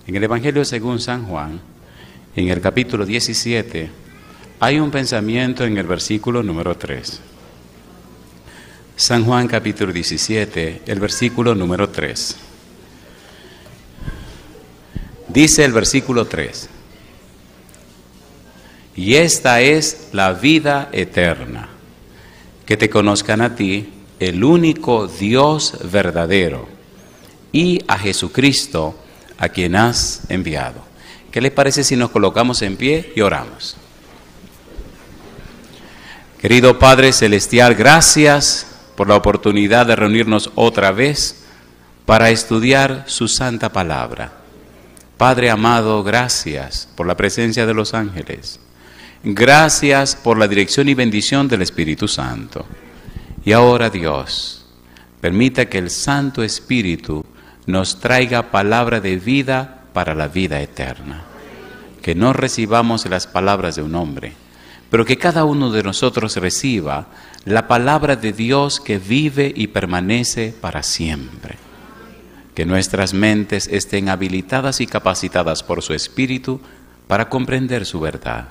En el Evangelio según San Juan, en el capítulo 17, hay un pensamiento en el versículo número 3. San Juan capítulo 17, el versículo número 3. Dice el versículo 3: y esta es la vida eterna, que te conozcan a ti, el único Dios verdadero, y a Jesucristo, a quien has enviado. ¿Qué les parece si nos colocamos en pie y oramos? Querido Padre Celestial, gracias por la oportunidad de reunirnos otra vez para estudiar su santa palabra. Padre amado, gracias por la presencia de los ángeles. Gracias por la dirección y bendición del Espíritu Santo. Y ahora, Dios, permita que el Santo Espíritu nos traiga palabra de vida para la vida eterna. Que no recibamos las palabras de un hombre, pero que cada uno de nosotros reciba la palabra de Dios que vive y permanece para siempre. Que nuestras mentes estén habilitadas y capacitadas por su Espíritu para comprender su verdad.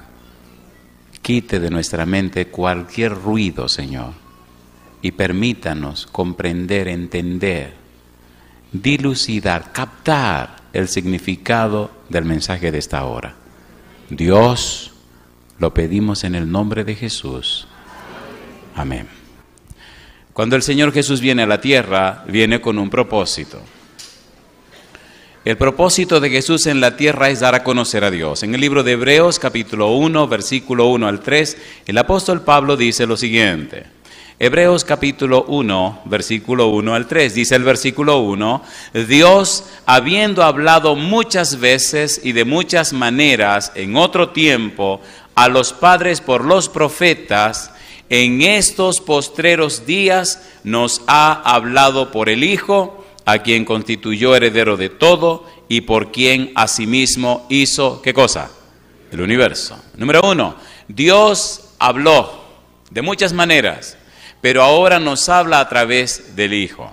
Quite de nuestra mente cualquier ruido, Señor, y permítanos comprender, entender, dilucidar, captar el significado del mensaje de esta hora. Dios, lo pedimos en el nombre de Jesús. Amén. Cuando el Señor Jesús viene a la tierra, viene con un propósito. El propósito de Jesús en la tierra es dar a conocer a Dios. En el libro de Hebreos, capítulo 1, versículo 1 al 3, el apóstol Pablo dice lo siguiente. Hebreos capítulo 1, versículo 1 al 3, dice el versículo 1, Dios, habiendo hablado muchas veces y de muchas maneras en otro tiempo a los padres por los profetas, en estos postreros días nos ha hablado por el Hijo, a quien constituyó heredero de todo y por quien asimismo hizo, ¿qué cosa? El universo. Número 1, Dios habló de muchas maneras, pero ahora nos habla a través del Hijo.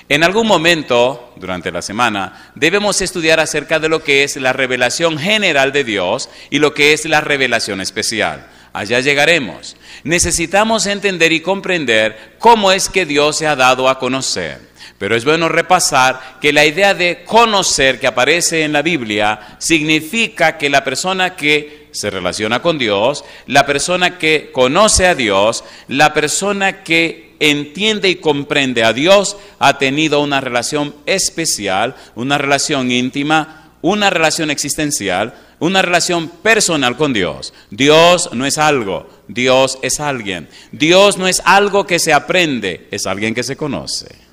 En algún momento, durante la semana, debemos estudiar acerca de lo que es la revelación general de Dios y lo que es la revelación especial. Allá llegaremos. Necesitamos entender y comprender cómo es que Dios se ha dado a conocer. Pero es bueno repasar que la idea de conocer que aparece en la Biblia significa que la persona que se relaciona con Dios, la persona que conoce a Dios, la persona que entiende y comprende a Dios, ha tenido una relación especial, una relación íntima, una relación existencial, una relación personal con Dios. Dios no es algo, Dios es alguien. Dios no es algo que se aprende, es alguien que se conoce.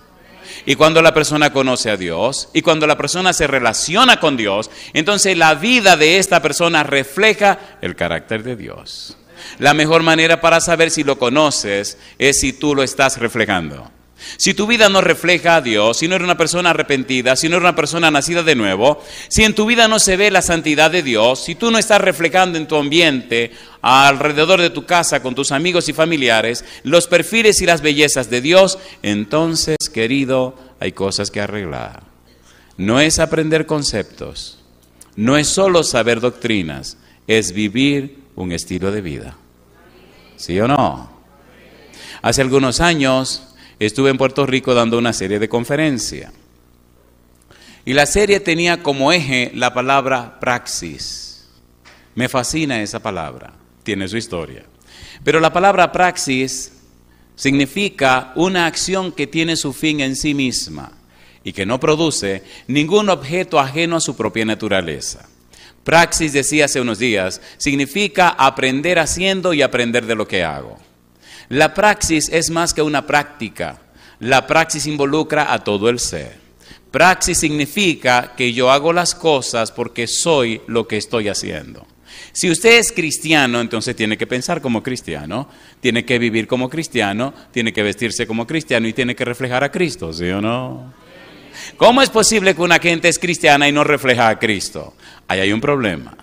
Y cuando la persona conoce a Dios, y cuando la persona se relaciona con Dios, entonces la vida de esta persona refleja el carácter de Dios. La mejor manera para saber si lo conoces es si tú lo estás reflejando. Si tu vida no refleja a Dios, si no eres una persona arrepentida, si no eres una persona nacida de nuevo, si en tu vida no se ve la santidad de Dios, si tú no estás reflejando en tu ambiente, alrededor de tu casa, con tus amigos y familiares, los perfiles y las bellezas de Dios, entonces, querido, hay cosas que arreglar. No es aprender conceptos, no es solo saber doctrinas, es vivir un estilo de vida. ¿Sí o no? Hace algunos años estuve en Puerto Rico dando una serie de conferencias. Y la serie tenía como eje la palabra praxis. Me fascina esa palabra, tiene su historia. Pero la palabra praxis significa una acción que tiene su fin en sí misma y que no produce ningún objeto ajeno a su propia naturaleza. Praxis, decía hace unos días, significa aprender haciendo y aprender de lo que hago. La praxis es más que una práctica. La praxis involucra a todo el ser. Praxis significa que yo hago las cosas porque soy lo que estoy haciendo. Si usted es cristiano, entonces tiene que pensar como cristiano, tiene que vivir como cristiano, tiene que vestirse como cristiano y tiene que reflejar a Cristo, ¿sí o no? ¿Cómo es posible que una gente es cristiana y no refleja a Cristo? Ahí hay un problema.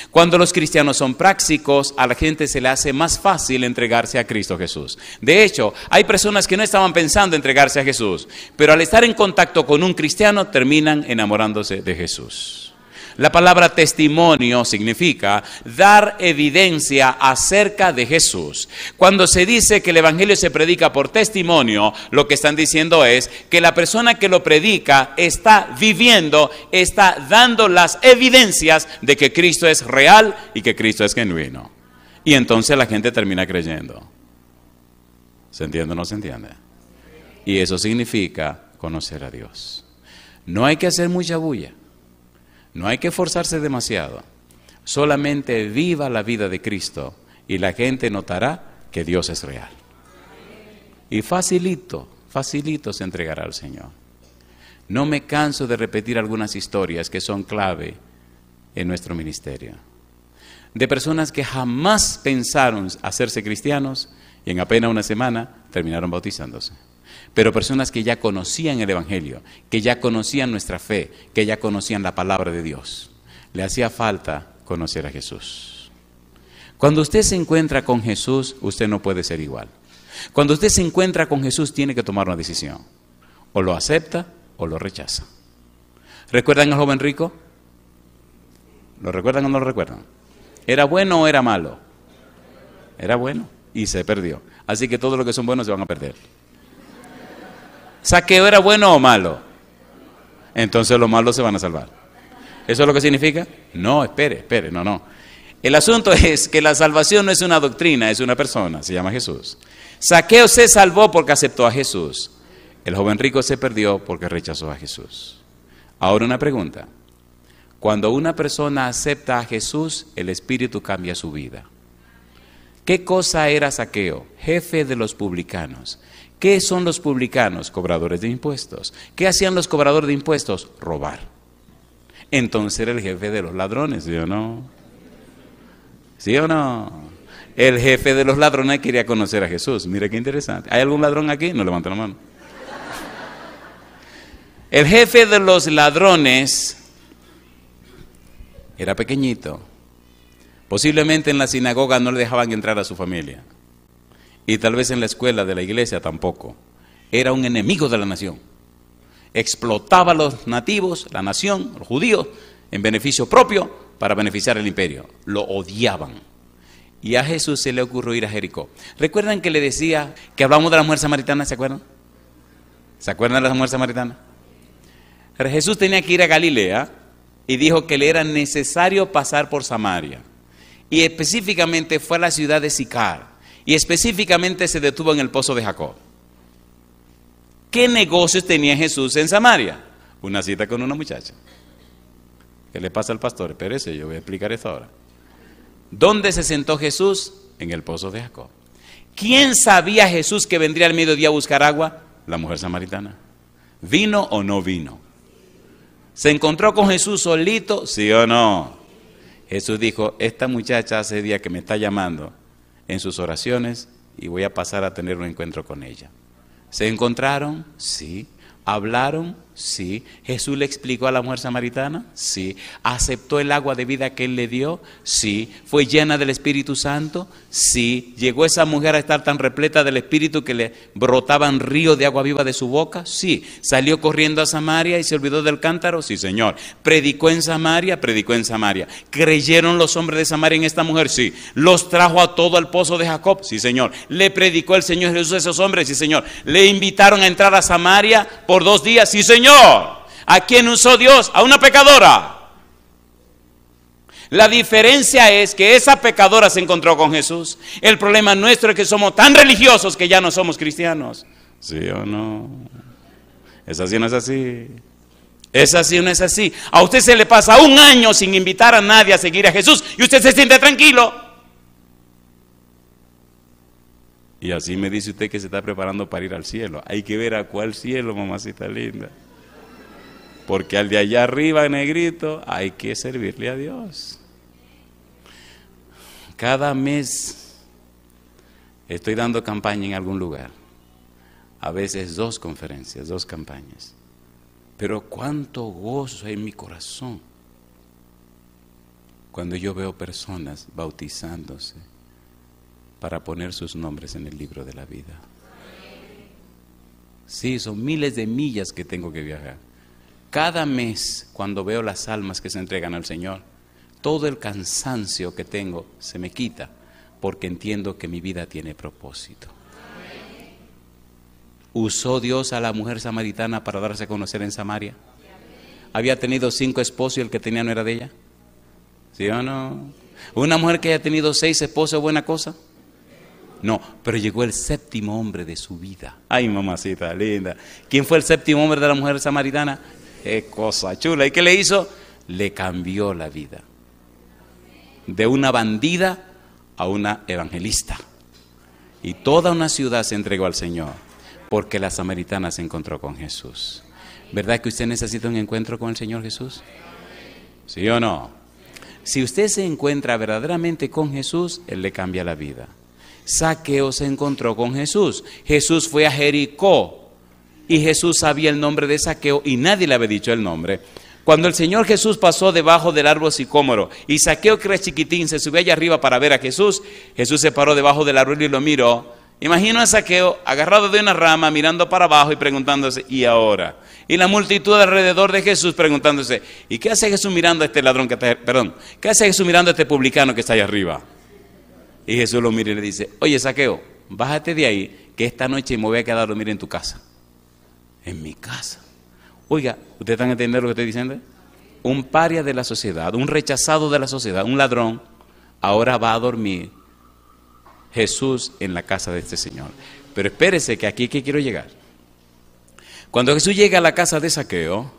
Cuando los cristianos son prácticos, a la gente se le hace más fácil entregarse a Cristo Jesús. De hecho, hay personas que no estaban pensando entregarse a Jesús, pero al estar en contacto con un cristiano terminan enamorándose de Jesús. La palabra testimonio significa dar evidencia acerca de Jesús. Cuando se dice que el evangelio se predica por testimonio, lo que están diciendo es que la persona que lo predica está viviendo, está dando las evidencias de que Cristo es real y que Cristo es genuino. Y entonces la gente termina creyendo. ¿Se entiende o no se entiende? Y eso significa conocer a Dios. No hay que hacer mucha bulla. No hay que esforzarse demasiado, solamente viva la vida de Cristo y la gente notará que Dios es real. Y facilito se entregará al Señor. No me canso de repetir algunas historias que son clave en nuestro ministerio. De personas que jamás pensaron hacerse cristianos y en apenas una semana terminaron bautizándose. Pero personas que ya conocían el evangelio, que ya conocían nuestra fe, que ya conocían la palabra de Dios. Le hacía falta conocer a Jesús. Cuando usted se encuentra con Jesús, usted no puede ser igual. Cuando usted se encuentra con Jesús, tiene que tomar una decisión. O lo acepta o lo rechaza. ¿Recuerdan al joven rico? ¿Lo recuerdan o no lo recuerdan? ¿Era bueno o era malo? Era bueno y se perdió. Así que todos los que son buenos se van a perder. ¿Saqueo era bueno o malo? Entonces los malos se van a salvar. ¿Eso es lo que significa? No, espere, no. El asunto es que la salvación no es una doctrina, es una persona, se llama Jesús. Saqueo se salvó porque aceptó a Jesús. El joven rico se perdió porque rechazó a Jesús. Ahora una pregunta. Cuando una persona acepta a Jesús, el Espíritu cambia su vida. ¿Qué cosa era Saqueo? Jefe de los publicanos. ¿Qué son los publicanos? Cobradores de impuestos. ¿Qué hacían los cobradores de impuestos? Robar. Entonces era el jefe de los ladrones, ¿sí o no? ¿Sí o no? El jefe de los ladrones quería conocer a Jesús. Mire qué interesante. ¿Hay algún ladrón aquí? No levante la mano. El jefe de los ladrones era pequeñito. Posiblemente en la sinagoga no le dejaban entrar a su familia. Y tal vez en la escuela de la iglesia tampoco. Era un enemigo de la nación. Explotaba a los nativos, la nación, los judíos, en beneficio propio para beneficiar al imperio. Lo odiaban. Y a Jesús se le ocurrió ir a Jericó. ¿Recuerdan que le decía que hablamos de la mujer samaritana? ¿Se acuerdan? ¿Se acuerdan de la mujer samaritana? Jesús tenía que ir a Galilea y dijo que le era necesario pasar por Samaria. Y específicamente fue a la ciudad de Sicar. Y específicamente se detuvo en el pozo de Jacob. ¿Qué negocios tenía Jesús en Samaria? Una cita con una muchacha. ¿Qué le pasa al pastor? Espérese, yo voy a explicar esto ahora. ¿Dónde se sentó Jesús? En el pozo de Jacob. ¿Quién sabía Jesús que vendría al mediodía a buscar agua? La mujer samaritana. ¿Vino o no vino? ¿Se encontró con Jesús solito? ¿Sí o no? Jesús dijo, esta muchacha hace días que me está llamando en sus oraciones y voy a pasar a tener un encuentro con ella. ¿Se encontraron? Sí. ¿Hablaron? Sí. ¿Jesús le explicó a la mujer samaritana? Sí. ¿Aceptó el agua de vida que él le dio? Sí. ¿Fue llena del Espíritu Santo? Sí. ¿Llegó esa mujer a estar tan repleta del Espíritu que le brotaban ríos de agua viva de su boca? Sí. ¿Salió corriendo a Samaria y se olvidó del cántaro? Sí, Señor. ¿Predicó en Samaria? Predicó en Samaria. ¿Creyeron los hombres de Samaria en esta mujer? Sí. ¿Los trajo a todo al pozo de Jacob? Sí, Señor. ¿Le predicó el Señor Jesús a esos hombres? Sí, Señor. ¿Le invitaron a entrar a Samaria por 2 días? Sí, Señor. ¿A quién usó Dios? A una pecadora. La diferencia es que esa pecadora se encontró con Jesús. El problema nuestro es que somos tan religiosos que ya no somos cristianos. ¿Sí o no? ¿Es así o no es así? ¿Es así o no es así? A usted se le pasa 1 año sin invitar a nadie a seguir a Jesús y usted se siente tranquilo. Y así me dice usted que se está preparando para ir al cielo. Hay que ver a cuál cielo, mamacita linda. Porque al de allá arriba, negrito, hay que servirle a Dios. Cada mes estoy dando campaña en algún lugar. A veces 2 conferencias, 2 campañas. Pero cuánto gozo hay en mi corazón cuando yo veo personas bautizándose para poner sus nombres en el libro de la vida. Sí, son miles de millas que tengo que viajar. Cada mes, cuando veo las almas que se entregan al Señor, todo el cansancio que tengo se me quita, porque entiendo que mi vida tiene propósito. ¿Usó Dios a la mujer samaritana para darse a conocer en Samaria? ¿Había tenido 5 esposos y el que tenía no era de ella? ¿Sí o no? ¿Una mujer que haya tenido 6 esposos es buena cosa? No, pero llegó el 7º hombre de su vida. Ay, mamacita linda. ¿Quién fue el 7º hombre de la mujer samaritana? ¡Qué cosa chula! ¿Y qué le hizo? Le cambió la vida. De una bandida a una evangelista. Y toda una ciudad se entregó al Señor, porque la samaritana se encontró con Jesús. ¿Verdad que usted necesita un encuentro con el Señor Jesús? ¿Sí o no? Si usted se encuentra verdaderamente con Jesús, Él le cambia la vida. Zaqueo se encontró con Jesús. Jesús fue a Jericó y Jesús sabía el nombre de Zaqueo y nadie le había dicho el nombre. Cuando el Señor Jesús pasó debajo del árbol sicómoro y Zaqueo, que era chiquitín, se subió allá arriba para ver a Jesús, Jesús se paró debajo del árbol y lo miró. Imagino a Zaqueo agarrado de una rama, mirando para abajo y preguntándose, ¿y ahora? Y la multitud alrededor de Jesús preguntándose, ¿y qué hace Jesús mirando a este ladrón que está, qué hace Jesús mirando a este publicano que está allá arriba? Y Jesús lo mira y le dice, oye Zaqueo, bájate de ahí, que esta noche me voy a quedar a dormir en tu casa. En mi casa. Oiga, ¿ustedes están entendiendo lo que estoy diciendo? Un paria de la sociedad, un rechazado de la sociedad, un ladrón, ahora va a dormir Jesús en la casa de este señor. Pero espérese que aquí que quiero llegar. Cuando Jesús llega a la casa de Zaqueo,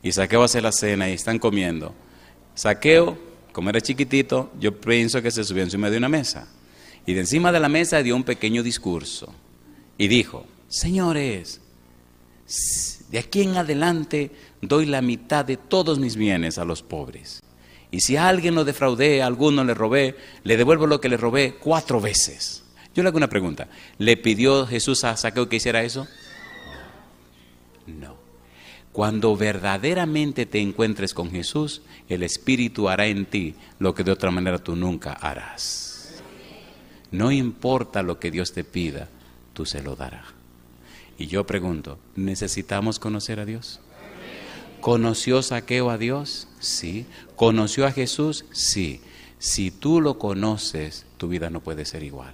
y Zaqueo hace la cena y están comiendo, Zaqueo, como era chiquitito, yo pienso que se subió encima de una mesa. Y de encima de la mesa dio un pequeño discurso. Y dijo, señores, de aquí en adelante doy la mitad de todos mis bienes a los pobres. Y si a alguien lo defraudé, a alguno le robé, le devuelvo lo que le robé 4 veces. Yo le hago una pregunta. ¿Le pidió Jesús a Zaqueo que hiciera eso? No. Cuando verdaderamente te encuentres con Jesús, el Espíritu hará en ti lo que de otra manera tú nunca harás. No importa lo que Dios te pida, tú se lo darás. Y yo pregunto, ¿necesitamos conocer a Dios? ¿Conoció Zaqueo a Dios? Sí. ¿Conoció a Jesús? Sí. Si tú lo conoces, tu vida no puede ser igual.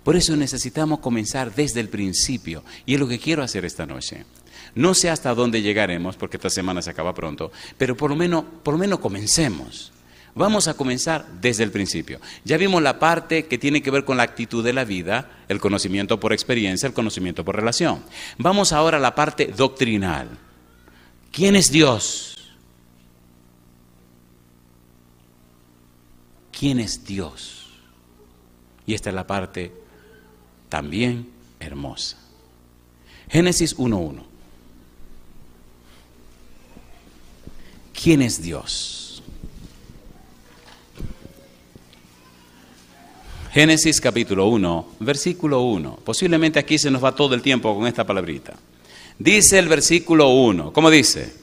Por eso necesitamos comenzar desde el principio. Y es lo que quiero hacer esta noche. No sé hasta dónde llegaremos, porque esta semana se acaba pronto, pero por lo menos comencemos. Vamos a comenzar desde el principio. Ya vimos la parte que tiene que ver con la actitud de la vida, el conocimiento por experiencia, el conocimiento por relación. Vamos ahora a la parte doctrinal. ¿Quién es Dios? ¿Quién es Dios? Y esta es la parte también hermosa. Génesis 1:1. ¿Quién es Dios? Génesis capítulo 1, versículo 1. Posiblemente aquí se nos va todo el tiempo con esta palabrita. Dice el versículo 1, ¿cómo dice?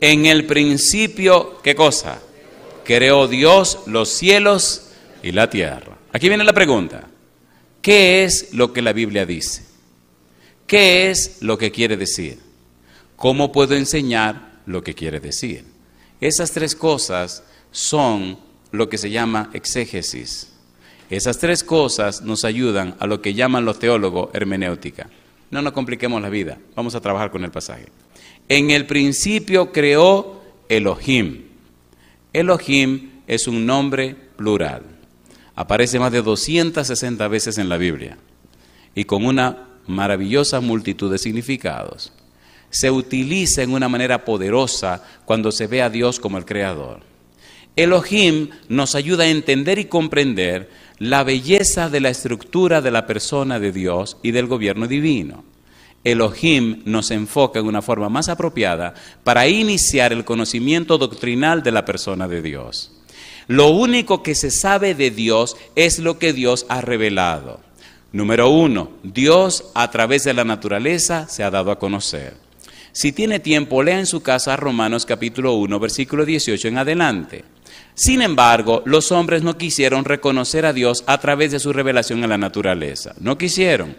En el principio, ¿qué cosa? Creó Dios los cielos y la tierra. Aquí viene la pregunta. ¿Qué es lo que la Biblia dice? ¿Qué es lo que quiere decir? ¿Cómo puedo enseñar lo que quiere decir? Esas 3 cosas son lo que se llama exégesis. Esas 3 cosas nos ayudan a lo que llaman los teólogos hermenéutica. No nos compliquemos la vida, vamos a trabajar con el pasaje. En el principio creó Elohim. Elohim es un nombre plural. Aparece más de 260 veces en la Biblia y con una maravillosa multitud de significados. Se utiliza en una manera poderosa cuando se ve a Dios como el Creador. Elohim nos ayuda a entender y comprender la belleza de la estructura de la persona de Dios y del gobierno divino. Elohim nos enfoca en una forma más apropiada para iniciar el conocimiento doctrinal de la persona de Dios. Lo único que se sabe de Dios es lo que Dios ha revelado. Número 1, Dios a través de la naturaleza se ha dado a conocer. Si tiene tiempo, lea en su casa Romanos capítulo 1, versículo 18 en adelante. Sin embargo, los hombres no quisieron reconocer a Dios a través de su revelación en la naturaleza. No quisieron,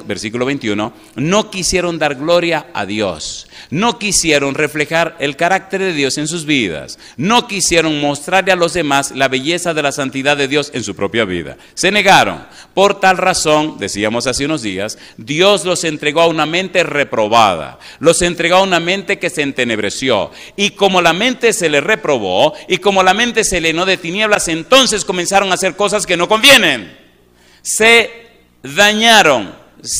versículo 21, no quisieron dar gloria a Dios. No quisieron reflejar el carácter de Dios en sus vidas. No quisieron mostrarle a los demás la belleza de la santidad de Dios en su propia vida. Se negaron. Por tal razón, decíamos hace unos días, Dios los entregó a una mente reprobada. Los entregó a una mente que se entenebreció. Y como la mente se le reprobó, y como la mente se llenó de tinieblas, entonces comenzaron a hacer cosas que no convienen. Se dañaron,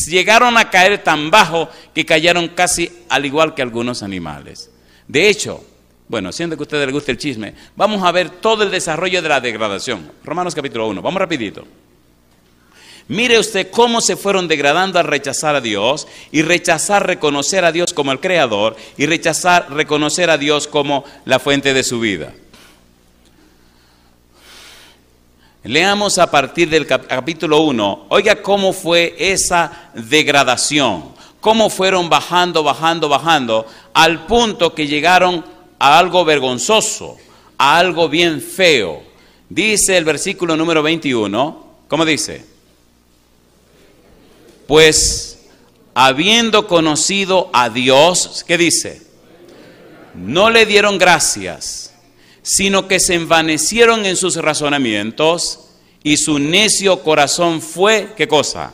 llegaron a caer tan bajo que cayeron casi al igual que algunos animales. De hecho, bueno, siendo que a ustedes les guste el chisme, vamos a ver todo el desarrollo de la degradación. Romanos capítulo 1, vamos rapidito. Mire usted cómo se fueron degradando al rechazar a Dios y rechazar reconocer a Dios como el Creador y rechazar reconocer a Dios como la fuente de su vida. Leamos a partir del capítulo 1, oiga cómo fue esa degradación, cómo fueron bajando, al punto que llegaron a algo vergonzoso, a algo bien feo. Dice el versículo número 21, ¿cómo dice? Pues habiendo conocido a Dios, ¿qué dice? No le dieron gracias, sino que se envanecieron en sus razonamientos y su necio corazón fue, ¿qué cosa?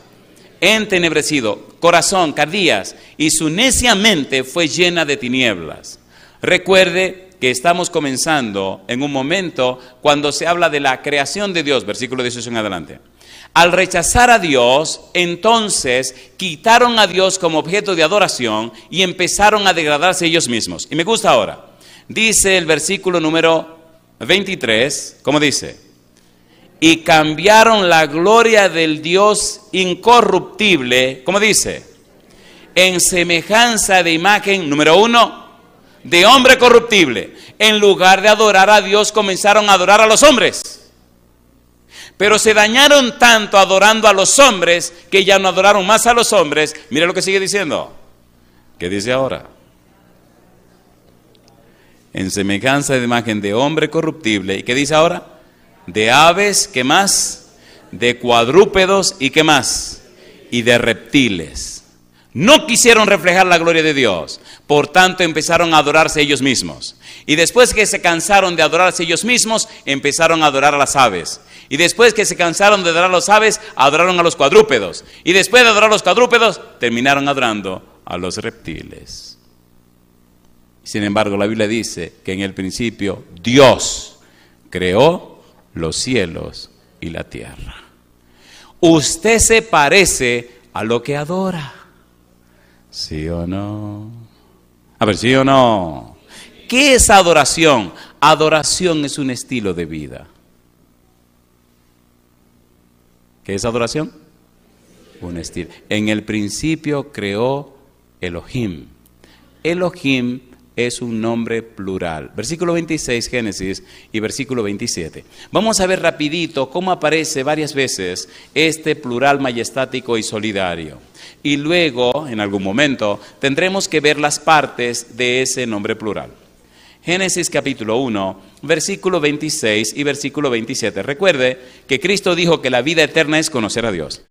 Entenebrecido, corazón, cardías, y su necia mente fue llena de tinieblas. Recuerde que estamos comenzando en un momento cuando se habla de la creación de Dios, versículo 18 en adelante. Al rechazar a Dios, entonces quitaron a Dios como objeto de adoración y empezaron a degradarse ellos mismos. Y me gusta ahora. Dice el versículo número 23, ¿cómo dice? Y cambiaron la gloria del Dios incorruptible, ¿cómo dice? En semejanza de imagen, número 1, de hombre corruptible. En lugar de adorar a Dios, comenzaron a adorar a los hombres. Pero se dañaron tanto adorando a los hombres que ya no adoraron más a los hombres. Mira lo que sigue diciendo. ¿Qué dice ahora? En semejanza de imagen de hombre corruptible. ¿Y qué dice ahora? De aves, ¿qué más? De cuadrúpedos, ¿y qué más? Y de reptiles. No quisieron reflejar la gloria de Dios. Por tanto, empezaron a adorarse ellos mismos. Y después que se cansaron de adorarse ellos mismos, empezaron a adorar a las aves. Y después que se cansaron de adorar a las aves, adoraron a los cuadrúpedos. Y después de adorar a los cuadrúpedos, terminaron adorando a los reptiles. Sin embargo, la Biblia dice que en el principio Dios creó los cielos y la tierra. Usted se parece a lo que adora. ¿Sí o no? A ver, ¿sí o no? ¿Qué es adoración? Adoración es un estilo de vida. ¿Qué es adoración? Un estilo. En el principio creó Elohim. Elohim es un nombre plural. Versículo 26, Génesis, y versículo 27. Vamos a ver rapidito cómo aparece varias veces este plural majestático y solidario. Y luego, en algún momento, tendremos que ver las partes de ese nombre plural. Génesis capítulo 1, versículo 26 y versículo 27. Recuerde que Cristo dijo que la vida eterna es conocer a Dios.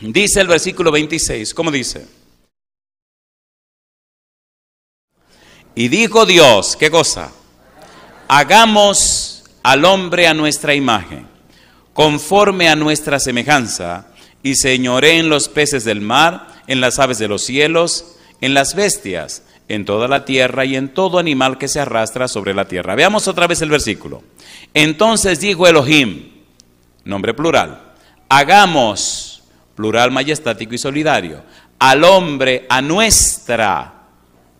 Dice el versículo 26, ¿cómo dice? Y dijo Dios, ¿qué cosa? Hagamos al hombre a nuestra imagen, conforme a nuestra semejanza, y señoree en los peces del mar, en las aves de los cielos, en las bestias, en toda la tierra y en todo animal que se arrastra sobre la tierra. Veamos otra vez el versículo. Entonces dijo Elohim, nombre plural, hagamos, plural majestático y solidario, al hombre a nuestra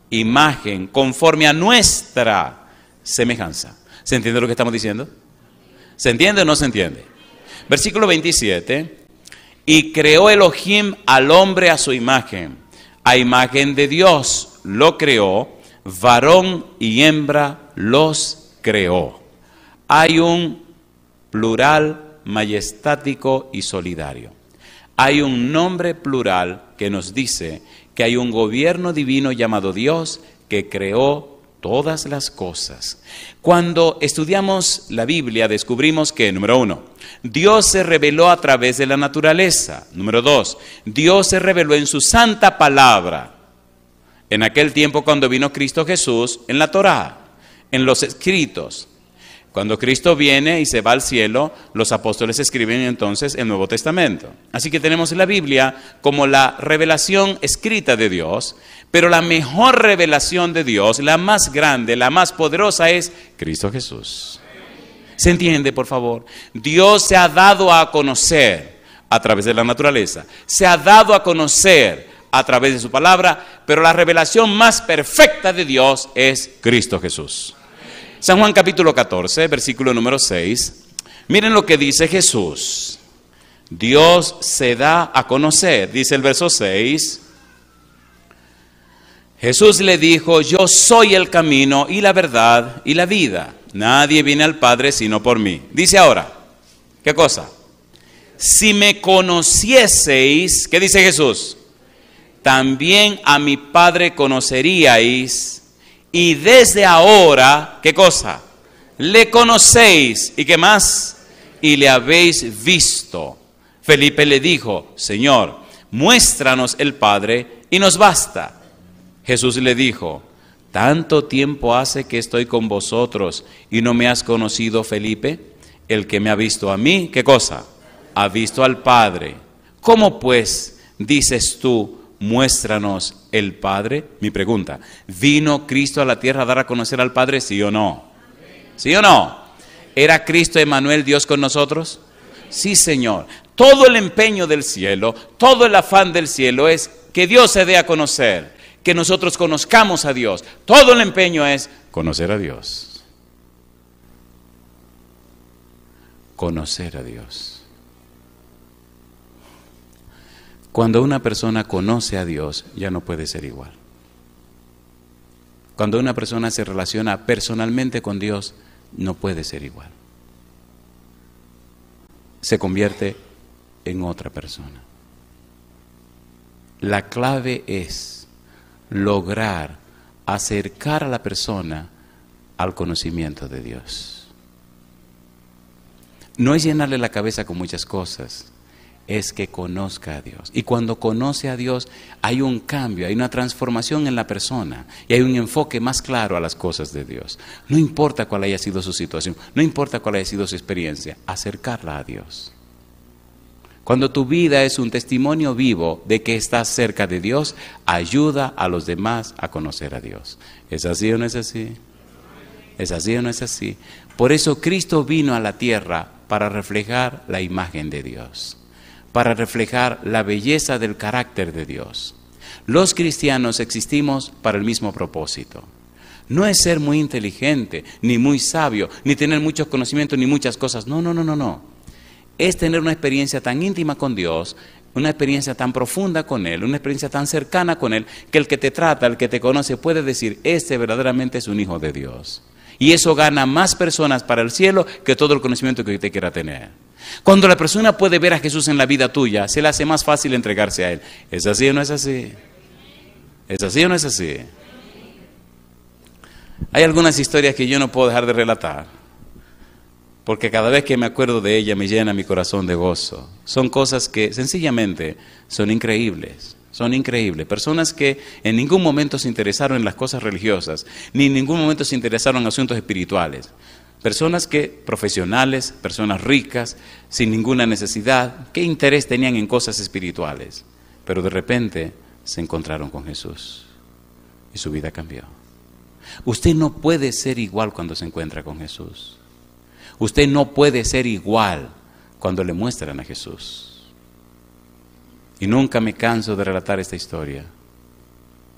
imagen, conforme a nuestra semejanza. ¿Se entiende lo que estamos diciendo? ¿Se entiende o no se entiende? Versículo 27, y creó Elohim al hombre a su imagen, a imagen de Dios lo creó, varón y hembra los creó. Hay un plural majestático y solidario. Hay un nombre plural que nos dice que hay un gobierno divino llamado Dios que creó todas las cosas. Cuando estudiamos la Biblia descubrimos que, número 1, Dios se reveló a través de la naturaleza. Número 2, Dios se reveló en su santa palabra. En aquel tiempo cuando vino Cristo Jesús, en la Torá, en los escritos. Cuando Cristo viene y se va al cielo, los apóstoles escriben entonces el Nuevo Testamento. Así que tenemos la Biblia como la revelación escrita de Dios, pero la mejor revelación de Dios, la más grande, la más poderosa es Cristo Jesús. ¿Se entiende, por favor? Dios se ha dado a conocer a través de la naturaleza, se ha dado a conocer a través de su palabra, pero la revelación más perfecta de Dios es Cristo Jesús. San Juan capítulo 14, versículo número 6. Miren lo que dice Jesús. Dios se da a conocer, dice el verso 6. Jesús le dijo, yo soy el camino y la verdad y la vida. Nadie viene al Padre sino por mí. Dice ahora, ¿qué cosa? Si me conocieseis, ¿qué dice Jesús? También a mi Padre conoceríais. Y desde ahora, ¿qué cosa? Le conocéis. ¿Y qué más? Y le habéis visto. Felipe le dijo, Señor, muéstranos el Padre y nos basta. Jesús le dijo, ¿tanto tiempo hace que estoy con vosotros y no me has conocido, Felipe? El que me ha visto a mí, ¿qué cosa? Ha visto al Padre. ¿Cómo pues dices tú, muéstranos el Padre? Mi pregunta, ¿vino Cristo a la tierra a dar a conocer al Padre, sí o no? ¿Sí o no? ¿Era Cristo Emmanuel, Dios con nosotros? Sí, Señor. Todo el empeño del cielo, todo el afán del cielo es que Dios se dé a conocer, que nosotros conozcamos a Dios. Todo el empeño es conocer a Dios. Conocer a Dios. Cuando una persona conoce a Dios, ya no puede ser igual. Cuando una persona se relaciona personalmente con Dios, no puede ser igual. Se convierte en otra persona. La clave es lograr acercar a la persona al conocimiento de Dios. No es llenarle la cabeza con muchas cosas, es que conozca a Dios. Y cuando conoce a Dios, hay un cambio, hay una transformación en la persona y hay un enfoque más claro a las cosas de Dios. No importa cuál haya sido su situación, no importa cuál haya sido su experiencia, acercarla a Dios. Cuando tu vida es un testimonio vivo de que estás cerca de Dios, ayuda a los demás a conocer a Dios. ¿Es así o no es así? ¿Es así o no es así? Por eso Cristo vino a la tierra para reflejar la imagen de Dios, para reflejar la belleza del carácter de Dios. Los cristianos existimos para el mismo propósito. No es ser muy inteligente, ni muy sabio, ni tener muchos conocimientos, ni muchas cosas. No. Es tener una experiencia tan íntima con Dios, una experiencia tan profunda con Él, una experiencia tan cercana con Él, que el que te trata, el que te conoce, puede decir, este verdaderamente es un hijo de Dios. Y eso gana más personas para el cielo que todo el conocimiento que usted quiera tener. Cuando la persona puede ver a Jesús en la vida tuya, se le hace más fácil entregarse a Él. ¿Es así o no es así? ¿Es así o no es así? Hay algunas historias que yo no puedo dejar de relatar, porque cada vez que me acuerdo de ella me llena mi corazón de gozo. Son cosas que sencillamente son increíbles. Son increíbles. Personas que en ningún momento se interesaron en las cosas religiosas, ni en ningún momento se interesaron en asuntos espirituales. Personas que, profesionales, personas ricas, sin ninguna necesidad, ¿qué interés tenían en cosas espirituales? Pero de repente se encontraron con Jesús y su vida cambió. Usted no puede ser igual cuando se encuentra con Jesús. Usted no puede ser igual cuando le muestran a Jesús. Y nunca me canso de relatar esta historia.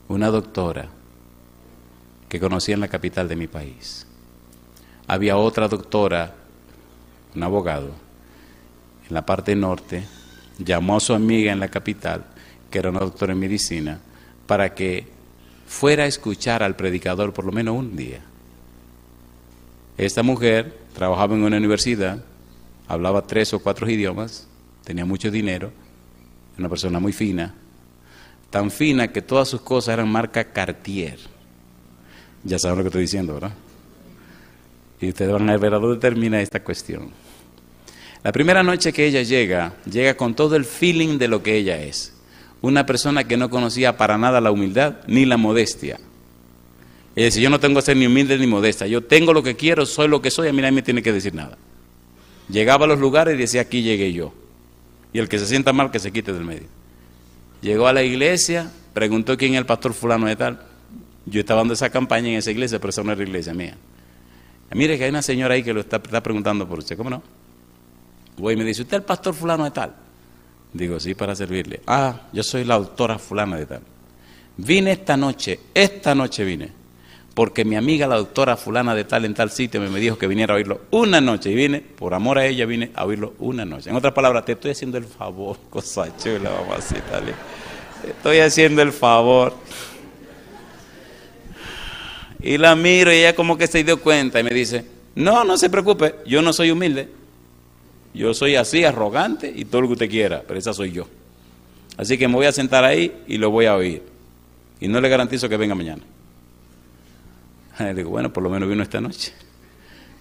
Una doctora que conocí en la capital de mi país. Había otra doctora, un abogado, en la parte norte, llamó a su amiga en la capital, que era una doctora en medicina, para que fuera a escuchar al predicador por lo menos un día. Esta mujer trabajaba en una universidad, hablaba 3 o 4 idiomas, tenía mucho dinero, una persona muy fina, tan fina que todas sus cosas eran marca Cartier. Ya saben lo que estoy diciendo, ¿verdad? Y ustedes van a ver a dónde termina esta cuestión. La primera noche que ella llega con todo el feeling de lo que ella es. Una persona que no conocía para nada la humildad ni la modestia. Ella dice, yo no tengo que ser ni humilde ni modesta, yo tengo lo que quiero, soy lo que soy, a mí nadie me tiene que decir nada. Llegaba a los lugares y decía, aquí llegué yo. Y el que se sienta mal, que se quite del medio. Llegó a la iglesia, preguntó quién es el pastor fulano de tal. Yo estaba dando esa campaña en esa iglesia, pero esa no era iglesia mía. Mire que hay una señora ahí que lo está preguntando por usted, ¿cómo no? Voy y me dice, ¿usted es el pastor fulano de tal? Digo, sí, para servirle. Ah, yo soy la doctora fulana de tal. Vine esta noche vine, porque mi amiga la doctora fulana de tal en tal sitio me dijo que viniera a oírlo una noche, y vine, por amor a ella, vine a oírlo una noche. En otras palabras, te estoy haciendo el favor, cosa chula, mamacita, te estoy haciendo el favor. Y la miro y ella como que se dio cuenta y me dice, no se preocupe, yo no soy humilde. Yo soy así, arrogante y todo lo que usted quiera, pero esa soy yo. Así que me voy a sentar ahí y lo voy a oír. Y no le garantizo que venga mañana. Le digo, bueno, por lo menos vino esta noche.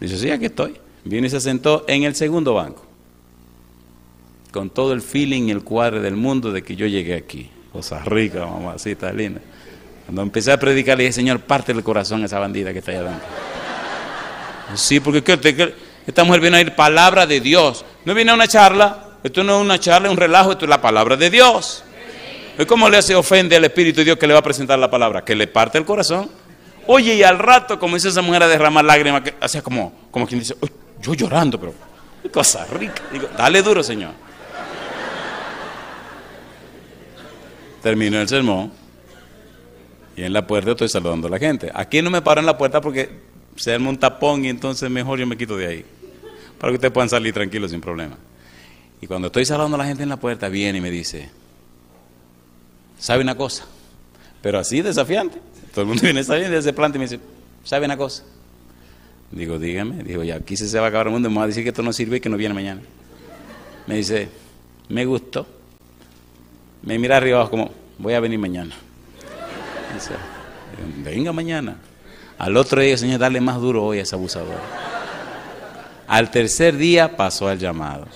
Dice, sí, aquí estoy. Vino y se sentó en el segundo banco. Con todo el feeling y el cuadre del mundo de que yo llegué aquí. Cosa rica, mamacita linda. Cuando empecé a predicar, le dije, Señor, parte el corazón a esa bandida que está allá adentro. Sí, porque esta mujer viene a oír palabra de Dios. No viene a una charla. Esto no es una charla, es un relajo, esto es la palabra de Dios. ¿Y cómo le hace ofende al Espíritu de Dios que le va a presentar la palabra? Que le parte el corazón. Oye, y al rato, como dice esa mujer a derramar lágrimas, que hacía como quien dice, yo llorando, pero qué cosa rica. Digo, dale duro, Señor. Terminó el sermón y en la puerta estoy saludando a la gente. Aquí no me paro en la puerta porque se arma un tapón y entonces mejor yo me quito de ahí, para que ustedes puedan salir tranquilos sin problema. Y cuando estoy saludando a la gente en la puerta, viene y me dice, ¿sabe una cosa? Pero así desafiante. Todo el mundo viene saliendo de ese planta y me dice, ¿sabe una cosa? Digo, dígame. Digo, ya aquí se va a acabar el mundo, me va a decir que esto no sirve y que no viene mañana. Me dice, me gustó. Me mira arriba abajo como, voy a venir mañana. Dice, venga mañana. Al otro día, Señor, dale más duro hoy a ese abusador. Al tercer día pasó el llamado.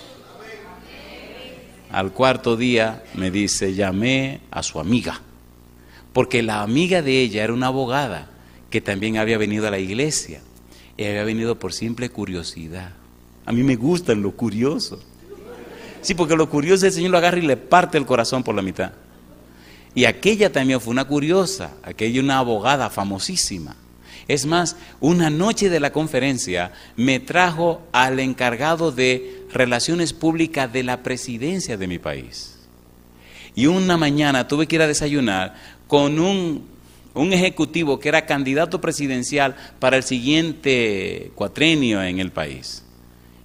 Al cuarto día me dice, llamé a su amiga. Porque la amiga de ella era una abogada que también había venido a la iglesia. Y había venido por simple curiosidad. A mí me gustan los curiosos. Sí, porque lo curioso el Señor lo agarra y le parte el corazón por la mitad. Y aquella también fue una curiosa, aquella una abogada famosísima. Es más, una noche de la conferencia me trajo al encargado de relaciones públicas de la presidencia de mi país. Y una mañana tuve que ir a desayunar con un ejecutivo que era candidato presidencial para el siguiente cuatrenio en el país.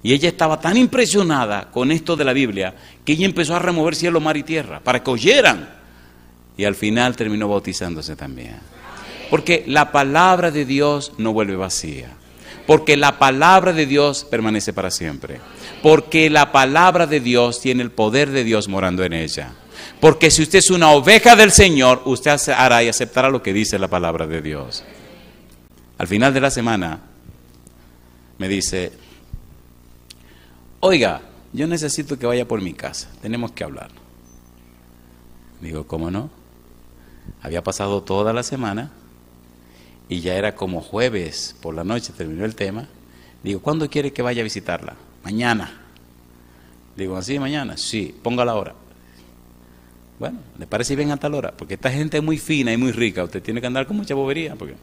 Y ella estaba tan impresionada con esto de la Biblia que ella empezó a remover cielo, mar y tierra para que oyeran. Y al final terminó bautizándose también. Porque la palabra de Dios no vuelve vacía. Porque la palabra de Dios permanece para siempre. Porque la palabra de Dios tiene el poder de Dios morando en ella. Porque si usted es una oveja del Señor, usted hará y aceptará lo que dice la palabra de Dios. Al final de la semana me dice, oiga, yo necesito que vaya por mi casa, tenemos que hablar. Digo, ¿cómo no? Había pasado toda la semana y ya era como jueves por la noche, terminó el tema. Digo, ¿cuándo quiere que vaya a visitarla? Mañana. Digo, ¿así mañana? Sí, ponga la hora. Bueno, ¿le parece bien a tal hora? Porque esta gente es muy fina y muy rica, usted tiene que andar con mucha bobería, porque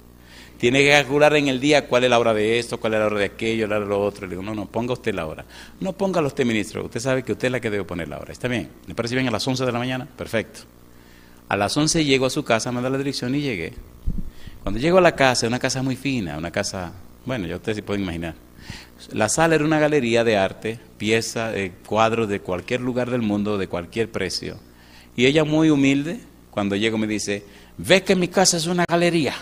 tiene que calcular en el día cuál es la hora de esto, cuál es la hora de aquello, la hora de lo otro. Le digo, no, ponga usted la hora. No póngalo usted, ministro, usted sabe que usted es la que debe poner la hora. ¿Está bien? ¿Le parece bien a las 11 de la mañana? Perfecto. A las 11 llego a su casa, me da la dirección y llegué. Cuando llego a la casa, una casa muy fina, una casa, bueno, ya ustedes se pueden imaginar. La sala era una galería de arte, piezas, cuadros de cualquier lugar del mundo, de cualquier precio. Y ella muy humilde, cuando llego me dice, ve que mi casa es una galería.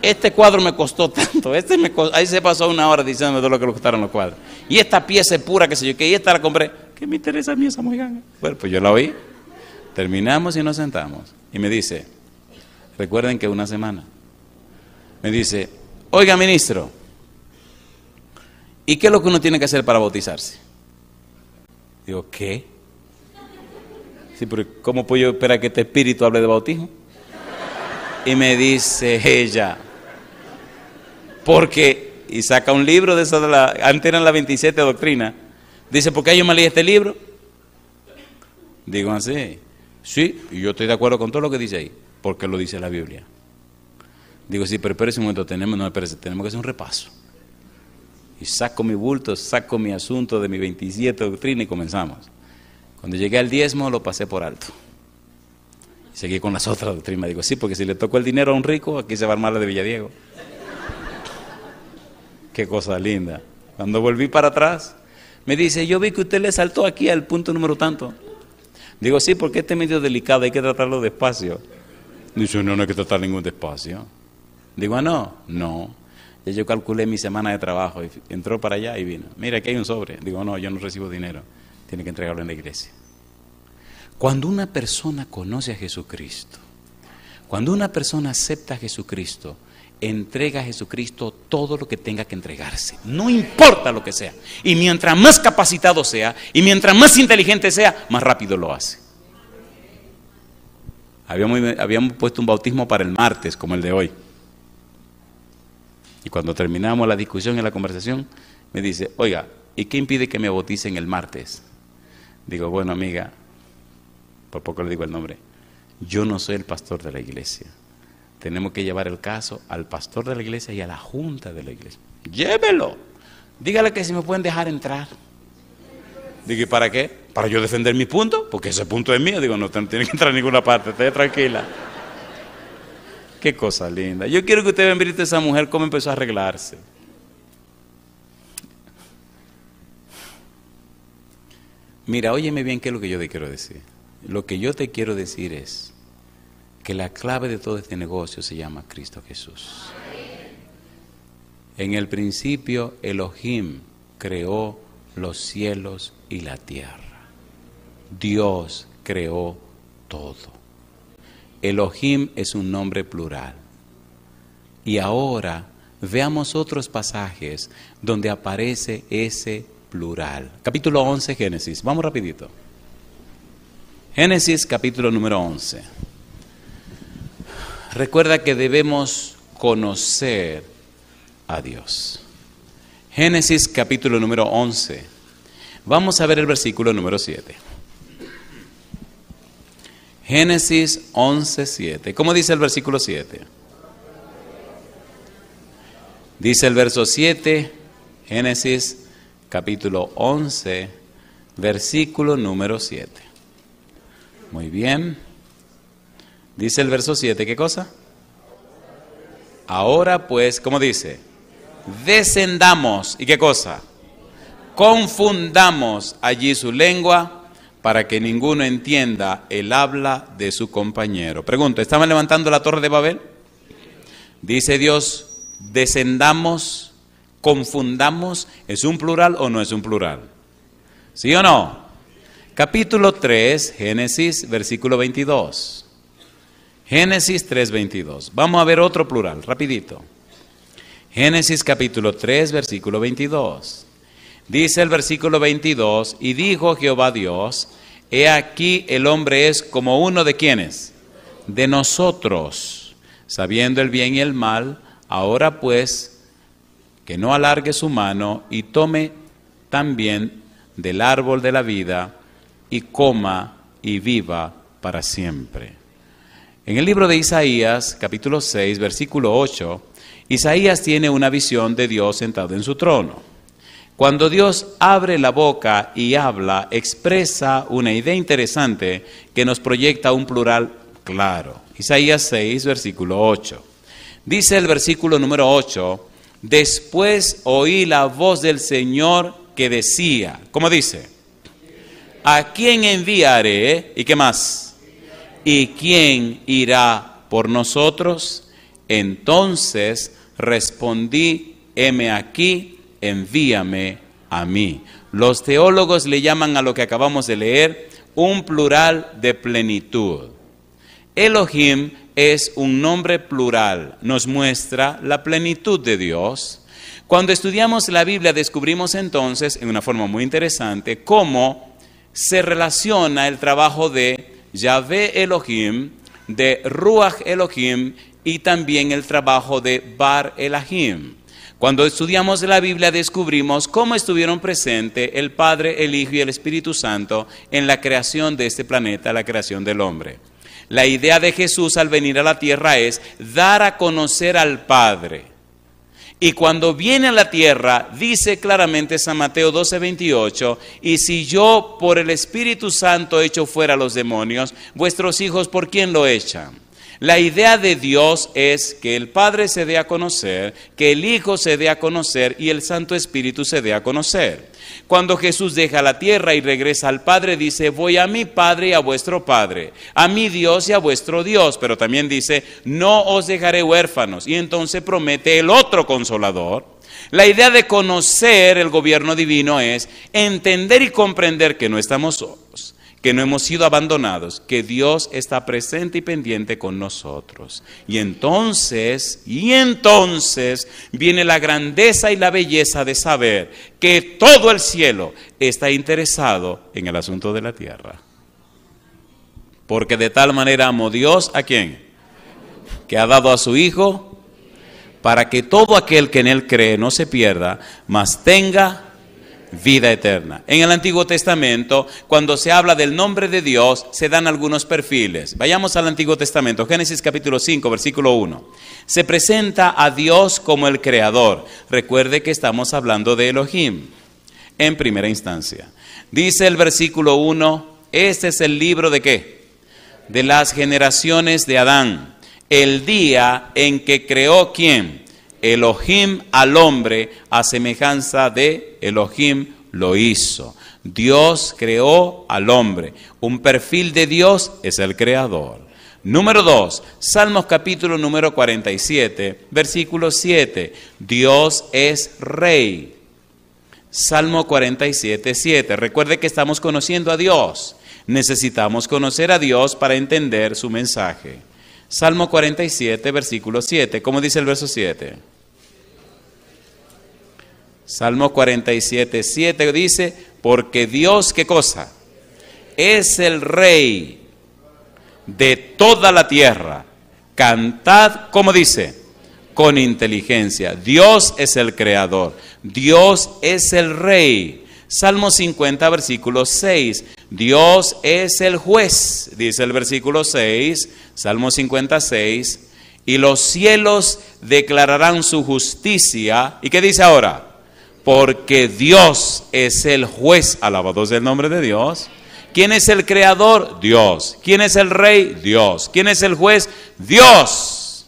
Este cuadro me costó tanto, ahí se pasó una hora diciéndome todo lo que le costaron los cuadros. Y esta pieza es pura, que sé yo, que esta la compré. ¿Qué me interesa a mí esa mojiganga? Bueno, pues yo la oí. Terminamos y nos sentamos. Y me dice, recuerden que una semana. Me dice, oiga ministro, ¿y qué es lo que uno tiene que hacer para bautizarse? Digo, ¿qué? Sí, pero ¿cómo puedo yo esperar que este espíritu hable de bautismo? Y me dice ella, porque, y saca un libro de esa de la, antes eran las 27 doctrinas, dice, ¿por qué yo me leí este libro? Digo así, sí, y yo estoy de acuerdo con todo lo que dice ahí, porque lo dice la Biblia. Digo, sí, pero espérese un momento, tenemos que hacer un repaso. Y saco mi bulto, saco mi asunto de mi 27 doctrina y comenzamos. Cuando llegué al diezmo lo pasé por alto. Y seguí con las otras doctrinas. Digo, sí, porque si le tocó el dinero a un rico, aquí se va a armar la de Villadiego. Qué cosa linda. Cuando volví para atrás, me dice, yo vi que usted le saltó aquí al punto número tanto. Digo, sí, porque este es medio delicado, hay que tratarlo despacio. Dice, no hay que tratar ningún despacio. Digo, no. Ya yo calculé mi semana de trabajo, y entró para allá y vino. Mira, aquí hay un sobre. Digo, no, yo no recibo dinero, tiene que entregarlo en la iglesia. Cuando una persona conoce a Jesucristo, cuando una persona acepta a Jesucristo, entrega a Jesucristo todo lo que tenga que entregarse, no importa lo que sea. Y mientras más capacitado sea, y mientras más inteligente sea, más rápido lo hace. Habíamos puesto un bautismo para el martes, como el de hoy. Y cuando terminamos la discusión y la conversación, me dice, oiga, ¿y qué impide que me bauticen el martes? Digo, bueno, amiga, por poco le digo el nombre, yo no soy el pastor de la iglesia. Tenemos que llevar el caso al pastor de la iglesia y a la junta de la iglesia. Llévelo. Dígale que si me pueden dejar entrar. Digo, ¿y para qué? Para yo defender mi punto, porque ese punto es mío. Digo, no tiene que entrar a ninguna parte, esté tranquila. Qué cosa linda. Yo quiero que usted vean a esa mujer cómo empezó a arreglarse. Mira, óyeme bien qué es lo que yo te quiero decir. Lo que yo te quiero decir es que la clave de todo este negocio se llama Cristo Jesús. En el principio Elohim creó los cielos y la tierra. Dios creó todo. Elohim es un nombre plural. Y ahora veamos otros pasajes donde aparece ese plural. Capítulo 11, Génesis. Vamos rapidito. Génesis, capítulo número 11. Recuerda que debemos conocer a Dios. Génesis, capítulo número 11. Vamos a ver el versículo número 7. Génesis 11, 7. ¿Cómo dice el versículo 7? Dice el verso 7, Génesis capítulo 11, versículo número 7. Muy bien. Dice el verso 7, ¿qué cosa? Ahora pues, ¿cómo dice? Descendamos, ¿y qué cosa? Confundamos allí su lengua, para que ninguno entienda el habla de su compañero. Pregunto, ¿estaban levantando la torre de Babel? Dice Dios, descendamos, confundamos, ¿es un plural o no es un plural? ¿Sí o no? Capítulo 3, Génesis, versículo 22. Génesis 3, 22. Vamos a ver otro plural, rapidito. Génesis capítulo 3, versículo 22. Dice el versículo 22, y dijo Jehová Dios, he aquí el hombre es como uno de quienes, de nosotros, sabiendo el bien y el mal, ahora pues, que no alargue su mano y tome también del árbol de la vida y coma y viva para siempre. En el libro de Isaías, capítulo 6, versículo 8, Isaías tiene una visión de Dios sentado en su trono. Cuando Dios abre la boca y habla, expresa una idea interesante que nos proyecta un plural claro. Isaías 6, versículo 8. Dice el versículo número 8, después oí la voz del Señor que decía, ¿cómo dice? ¿A quién enviaré? ¿Y qué más? ¿Y quién irá por nosotros? Entonces respondí, heme aquí, envíame a mí. Los teólogos le llaman a lo que acabamos de leer un plural de plenitud. Elohim es un nombre plural, nos muestra la plenitud de Dios. Cuando estudiamos la Biblia descubrimos entonces, en una forma muy interesante, cómo se relaciona el trabajo de Yahvé Elohim, de Ruach Elohim y también el trabajo de Bar Elohim. Cuando estudiamos la Biblia descubrimos cómo estuvieron presentes el Padre, el Hijo y el Espíritu Santo en la creación de este planeta, la creación del hombre. La idea de Jesús al venir a la tierra es dar a conocer al Padre. Y cuando viene a la tierra, dice claramente San Mateo 12:28, y si yo por el Espíritu Santo echo fuera a los demonios, vuestros hijos, ¿por quién lo echan? La idea de Dios es que el Padre se dé a conocer, que el Hijo se dé a conocer y el Santo Espíritu se dé a conocer. Cuando Jesús deja la tierra y regresa al Padre, dice, voy a mi Padre y a vuestro Padre, a mi Dios y a vuestro Dios. Pero también dice, no os dejaré huérfanos. Y entonces promete el otro Consolador. La idea de conocer el gobierno divino es entender y comprender que no estamos solos, que no hemos sido abandonados, que Dios está presente y pendiente con nosotros. Y entonces viene la grandeza y la belleza de saber que todo el cielo está interesado en el asunto de la tierra. Porque de tal manera amó Dios, ¿a quién? Que ha dado a su Hijo, para que todo aquel que en Él cree no se pierda, mas tenga vida eterna. En el Antiguo Testamento, cuando se habla del nombre de Dios, se dan algunos perfiles. Vayamos al Antiguo Testamento, Génesis capítulo 5, versículo 1. Se presenta a Dios como el Creador. Recuerde que estamos hablando de Elohim en primera instancia. Dice el versículo 1, este es el libro de ¿qué? De las generaciones de Adán. El día en que creó ¿quién? Elohim al hombre, a semejanza de Elohim lo hizo. Dios creó al hombre. Un perfil de Dios es el creador. Número 2, Salmos capítulo número 47, versículo 7. Dios es rey. Salmo 47, 7. Recuerde que estamos conociendo a Dios. Necesitamos conocer a Dios para entender su mensaje. Salmo 47, versículo 7. ¿Cómo dice el verso 7? Salmo 47, 7 dice, porque Dios, ¿qué cosa? Es el Rey de toda la tierra. Cantad, ¿cómo dice? Con inteligencia. Dios es el Creador. Dios es el Rey. Salmo 50, versículo 6. Dios es el juez, dice el versículo 6, Salmo 56. Y los cielos declararán su justicia. ¿Y qué dice ahora? Porque Dios es el juez. Alabado sea el nombre de Dios. ¿Quién es el creador? Dios. ¿Quién es el rey? Dios. ¿Quién es el juez? Dios.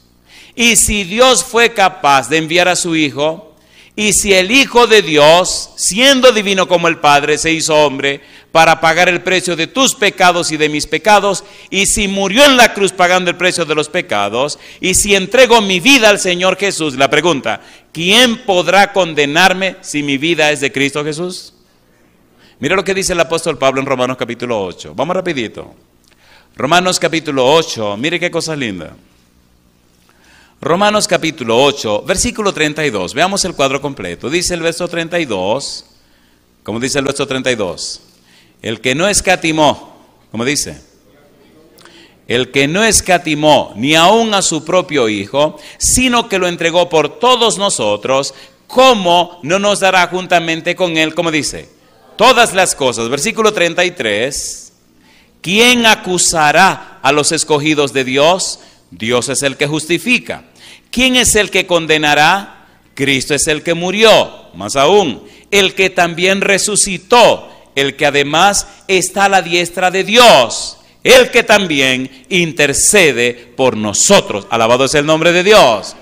Y si Dios fue capaz de enviar a su Hijo, y si el Hijo de Dios, siendo divino como el Padre, se hizo hombre para pagar el precio de tus pecados y de mis pecados, y si murió en la cruz pagando el precio de los pecados, y si entrego mi vida al Señor Jesús, la pregunta, ¿quién podrá condenarme si mi vida es de Cristo Jesús? Mira lo que dice el apóstol Pablo en Romanos capítulo 8. Vamos rapidito. Romanos capítulo 8, mire qué cosa linda. Romanos capítulo 8, versículo 32. Veamos el cuadro completo. Dice el verso 32. ¿Cómo dice el verso 32? El que no escatimó, ¿cómo dice? El que no escatimó ni aun a su propio Hijo, sino que lo entregó por todos nosotros, ¿cómo no nos dará juntamente con Él? ¿Cómo dice? Todas las cosas. Versículo 33. ¿Quién acusará a los escogidos de Dios? Dios es el que justifica. ¿Quién es el que condenará? Cristo es el que murió, más aún, el que también resucitó, el que además está a la diestra de Dios, el que también intercede por nosotros. Alabado es el nombre de Dios.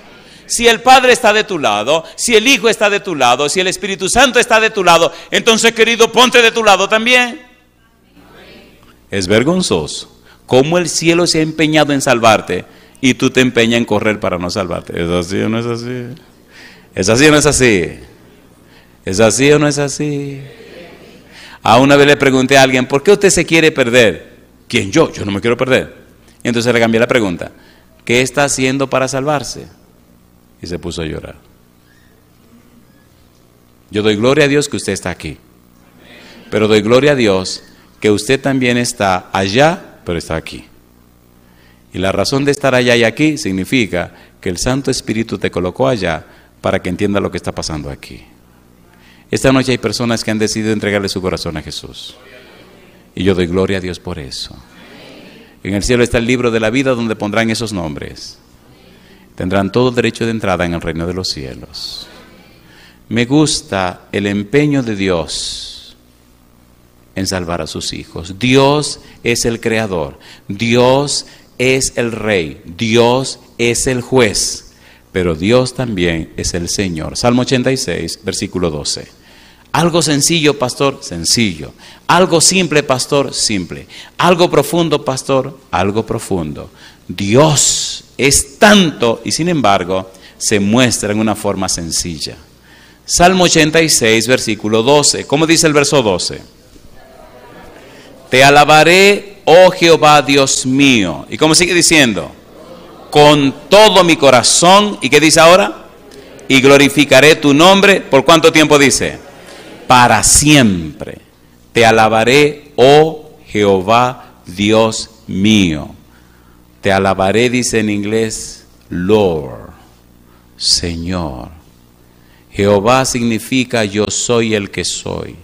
Si el Padre está de tu lado, si el Hijo está de tu lado, si el Espíritu Santo está de tu lado, entonces, querido, ponte de tu lado también. Es vergonzoso cómo el cielo se ha empeñado en salvarte y tú te empeñas en correr para no salvarte. ¿Es así o no es así? ¿Es así o no es así? ¿Es así o no es así? A una vez le pregunté a alguien, ¿por qué usted se quiere perder? ¿Quién? Yo no me quiero perder. Y entonces le cambié la pregunta, ¿qué está haciendo para salvarse? Y se puso a llorar. Yo doy gloria a Dios que usted está aquí, pero doy gloria a Dios que usted también está allá, pero está aquí. Y la razón de estar allá y aquí significa que el Santo Espíritu te colocó allá para que entienda lo que está pasando aquí. Esta noche hay personas que han decidido entregarle su corazón a Jesús. Y yo doy gloria a Dios por eso. En el cielo está el libro de la vida donde pondrán esos nombres. Tendrán todo derecho de entrada en el reino de los cielos. Me gusta el empeño de Dios en salvar a sus hijos. Dios es el creador. Dios es el rey. Dios es el juez. Pero Dios también es el Señor. Salmo 86, versículo 12. Algo sencillo, pastor, sencillo. Algo simple, pastor, simple. Algo profundo, pastor, algo profundo. Dios es tanto y sin embargo se muestra en una forma sencilla. Salmo 86, versículo 12. ¿Cómo dice el verso 12? Te alabaré, oh Jehová, Dios mío. ¿Y cómo sigue diciendo? Con todo mi corazón. ¿Y qué dice ahora? Y glorificaré tu nombre. ¿Por cuánto tiempo dice? Para siempre. Te alabaré, oh Jehová, Dios mío. Te alabaré, dice en inglés, Lord, Señor. Jehová significa yo soy el que soy.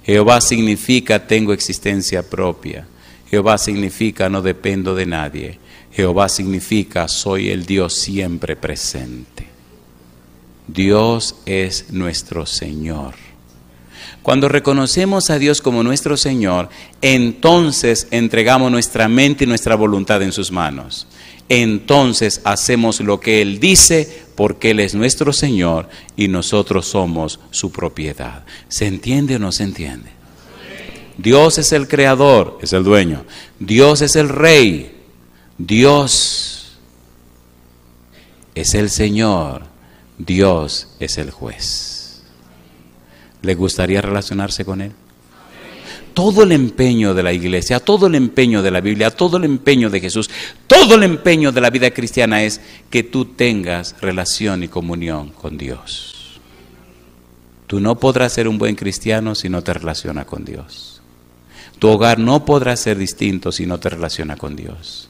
Jehová significa tengo existencia propia. Jehová significa no dependo de nadie. Jehová significa soy el Dios siempre presente. Dios es nuestro Señor. Cuando reconocemos a Dios como nuestro Señor, entonces entregamos nuestra mente y nuestra voluntad en sus manos. Entonces hacemos lo que Él dice porque Él es nuestro Señor y nosotros somos su propiedad. ¿Se entiende o no se entiende? Dios es el creador, es el dueño. Dios es el rey. Dios es el Señor. Dios es el juez. ¿Le gustaría relacionarse con Él? Todo el empeño de la iglesia, todo el empeño de la Biblia, todo el empeño de Jesús, todo el empeño de la vida cristiana es que tú tengas relación y comunión con Dios. Tú no podrás ser un buen cristiano si no te relaciona con Dios. Tu hogar no podrá ser distinto si no te relaciona con Dios.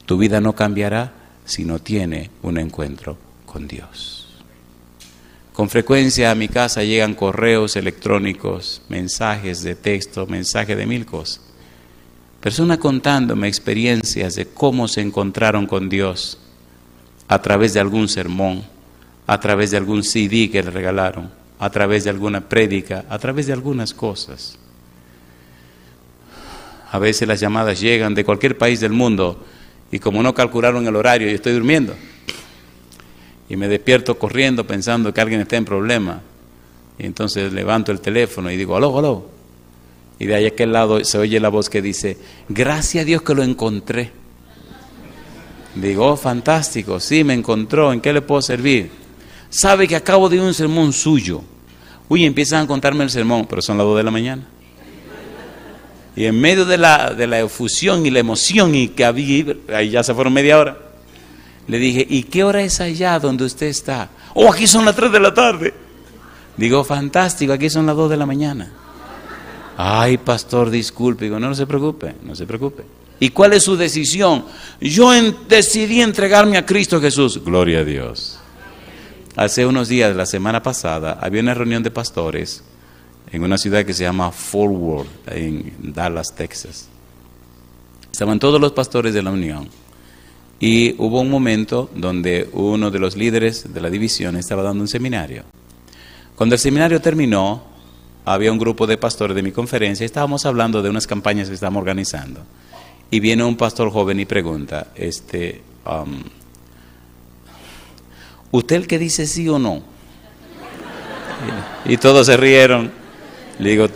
Tu vida no cambiará si no tiene un encuentro con Dios. Con frecuencia a mi casa llegan correos electrónicos, mensajes de texto, mensajes de mil cosas. Personas contándome experiencias de cómo se encontraron con Dios a través de algún sermón, a través de algún CD que le regalaron, a través de alguna prédica, a través de algunas cosas. A veces las llamadas llegan de cualquier país del mundo y como no calcularon el horario, yo estoy durmiendo. Y me despierto corriendo pensando que alguien está en problema. Y entonces levanto el teléfono y digo, aló, aló. Y de ahí a aquel lado se oye la voz que dice, gracias a Dios que lo encontré. Digo, oh, fantástico, sí, me encontró, ¿en qué le puedo servir? Sabe que acabo de oír un sermón suyo. Uy, empiezan a contarme el sermón, pero son las 2 de la mañana. Y en medio de la efusión y la emoción y que había, ahí ya se fueron media hora. Le dije, ¿y qué hora es allá donde usted está? Oh, aquí son las 3 de la tarde. Digo, fantástico, aquí son las 2 de la mañana. Ay, pastor, disculpe. Digo, no se preocupe, no se preocupe. ¿Y cuál es su decisión? Yo decidí entregarme a Cristo Jesús. Gloria a Dios. Hace unos días, la semana pasada, había una reunión de pastores en una ciudad que se llama Fort Worth, en Dallas, Texas. Estaban todos los pastores de la unión. Y hubo un momento donde uno de los líderes de la división estaba dando un seminario. Cuando el seminario terminó, había un grupo de pastores de mi conferencia y estábamos hablando de unas campañas que estábamos organizando. Y viene un pastor joven y pregunta, ¿usted el que dice sí o no? Y todos se rieron. Le digo,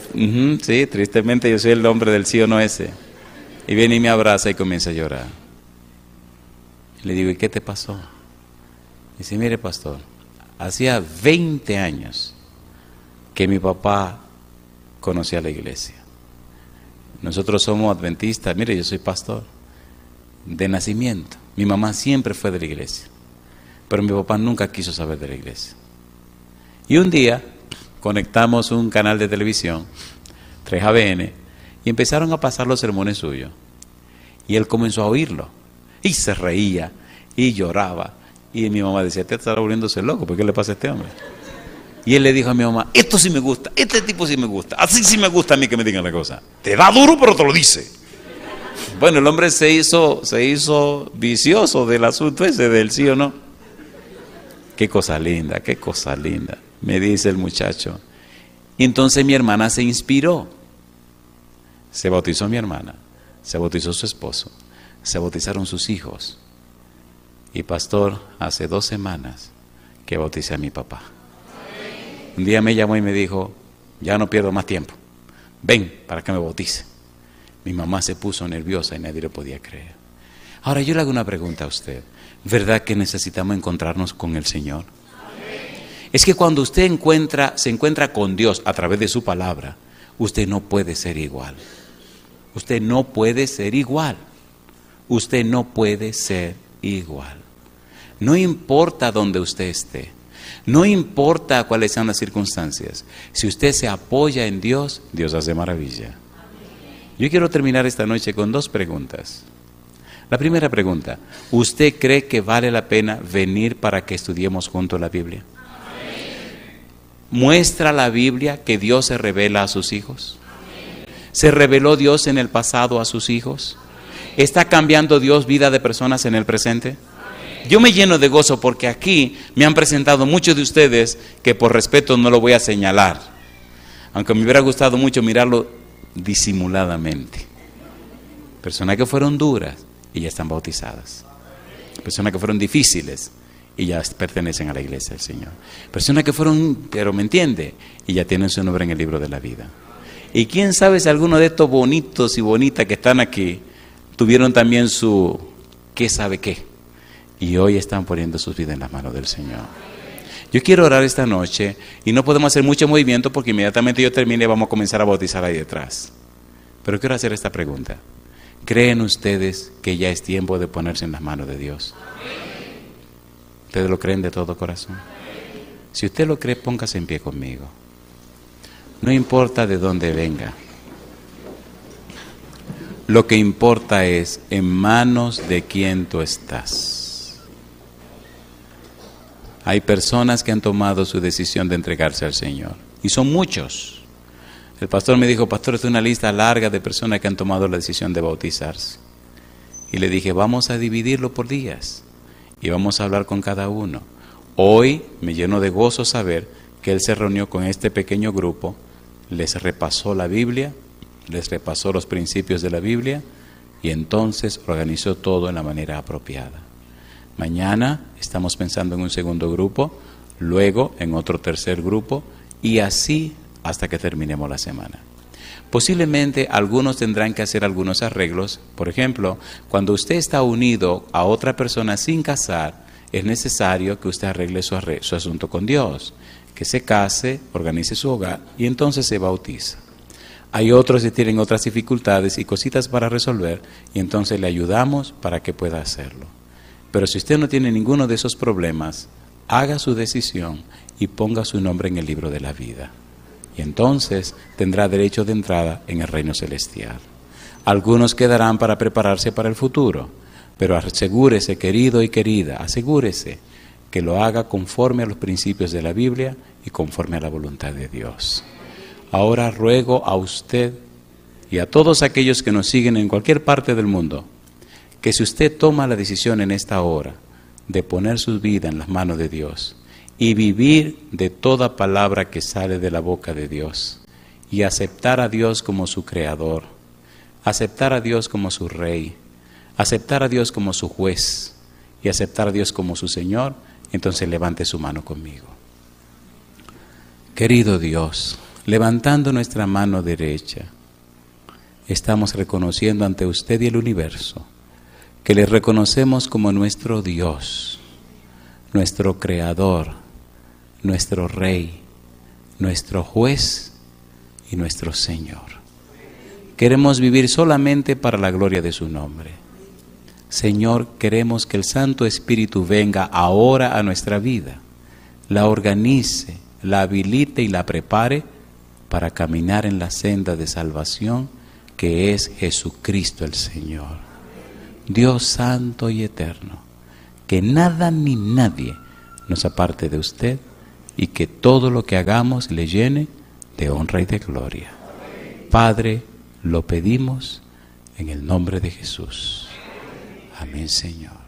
sí, tristemente yo soy el hombre del sí o no ese. Y viene y me abraza y comienza a llorar. Le digo, ¿y qué te pasó? Dice, mire pastor, hacía 20 años que mi papá conocía la iglesia. Nosotros somos adventistas, mire, yo soy pastor. de nacimiento. Mi mamá siempre fue de la iglesia, pero mi papá nunca quiso saber de la iglesia. Y un día conectamos un canal de televisión, 3ABN, y empezaron a pasar los sermones suyos. Y él comenzó a oírlo, y se reía, y lloraba. Y mi mamá decía, te estará volviéndose loco, ¿por qué le pasa a este hombre? Y él le dijo a mi mamá, esto sí me gusta, este tipo sí me gusta, así sí me gusta a mí que me digan la cosa. Te da duro, pero te lo dice. Bueno, el hombre se hizo vicioso del asunto ese, del sí o no. Qué cosa linda, me dice el muchacho. Y entonces mi hermana se inspiró. Se bautizó mi hermana, se bautizó su esposo, se bautizaron sus hijos. Y pastor, hace 2 semanas que bauticé a mi papá. Un día me llamó y me dijo, ya no pierdo más tiempo, ven para que me bautice. Mi mamá se puso nerviosa y nadie lo podía creer. Ahora yo le hago una pregunta a usted, ¿verdad que necesitamos encontrarnos con el Señor? Es que cuando usted se encuentra con Dios a través de su palabra, usted no puede ser igual. Usted no puede ser igual. Usted no puede ser igual. No importa dónde usted esté. No importa cuáles sean las circunstancias. Si usted se apoya en Dios, Dios hace maravilla. Yo quiero terminar esta noche con 2 preguntas. La primera pregunta, ¿usted cree que vale la pena venir para que estudiemos juntos la Biblia? ¿Muestra la Biblia que Dios se revela a sus hijos? ¿Se reveló Dios en el pasado a sus hijos? ¿Está cambiando Dios vida de personas en el presente? Yo me lleno de gozo porque aquí me han presentado muchos de ustedes que por respeto no lo voy a señalar, aunque me hubiera gustado mucho mirarlo disimuladamente. Personas que fueron duras y ya están bautizadas. Personas que fueron difíciles y ya pertenecen a la iglesia del Señor. Personas que fueron, pero me entiende, y ya tienen su nombre en el libro de la vida. Y quién sabe si alguno de estos bonitos y bonitas que están aquí tuvieron también su qué sabe qué. Y hoy están poniendo sus vidas en las manos del Señor. Yo quiero orar esta noche y no podemos hacer mucho movimiento porque inmediatamente yo termine vamos a comenzar a bautizar ahí detrás. Pero quiero hacer esta pregunta. ¿Creen ustedes que ya es tiempo de ponerse en las manos de Dios? ¿Ustedes lo creen de todo corazón? Si usted lo cree, póngase en pie conmigo. No importa de dónde venga. Lo que importa es en manos de quién tú estás. Hay personas que han tomado su decisión de entregarse al Señor. Y son muchos. El pastor me dijo, pastor, es una lista larga de personas que han tomado la decisión de bautizarse. Y le dije, vamos a dividirlo por días. Y vamos a hablar con cada uno. Hoy me lleno de gozo saber que él se reunió con este pequeño grupo, les repasó la Biblia, les repasó los principios de la Biblia y entonces organizó todo en la manera apropiada. Mañana estamos pensando en un segundo grupo, luego en otro tercer grupo y así hasta que terminemos la semana. Posiblemente algunos tendrán que hacer algunos arreglos. Por ejemplo, cuando usted está unido a otra persona sin casar, es necesario que usted arregle su asunto con Dios, que se case, organice su hogar y entonces se bautiza. Hay otros que tienen otras dificultades y cositas para resolver y entonces le ayudamos para que pueda hacerlo. Pero si usted no tiene ninguno de esos problemas, haga su decisión y ponga su nombre en el libro de la vida. Y entonces tendrá derecho de entrada en el reino celestial. Algunos quedarán para prepararse para el futuro, pero asegúrese, querido y querida, asegúrese que lo haga conforme a los principios de la Biblia y conforme a la voluntad de Dios. Ahora ruego a usted y a todos aquellos que nos siguen en cualquier parte del mundo, que si usted toma la decisión en esta hora de poner su vida en las manos de Dios y vivir de toda palabra que sale de la boca de Dios y aceptar a Dios como su creador, aceptar a Dios como su rey, aceptar a Dios como su juez y aceptar a Dios como su Señor, entonces levante su mano conmigo. Querido Dios, levantando nuestra mano derecha, estamos reconociendo ante usted y el universo que le reconocemos como nuestro Dios, nuestro Creador, nuestro Rey, nuestro Juez y nuestro Señor. Queremos vivir solamente para la gloria de su nombre. Señor, queremos que el Santo Espíritu venga ahora a nuestra vida, la organice, la habilite y la prepare para caminar en la senda de salvación que es Jesucristo el Señor. Dios santo y eterno, que nada ni nadie nos aparte de usted y que todo lo que hagamos le llene de honra y de gloria. Padre, lo pedimos en el nombre de Jesús. Amén, Señor.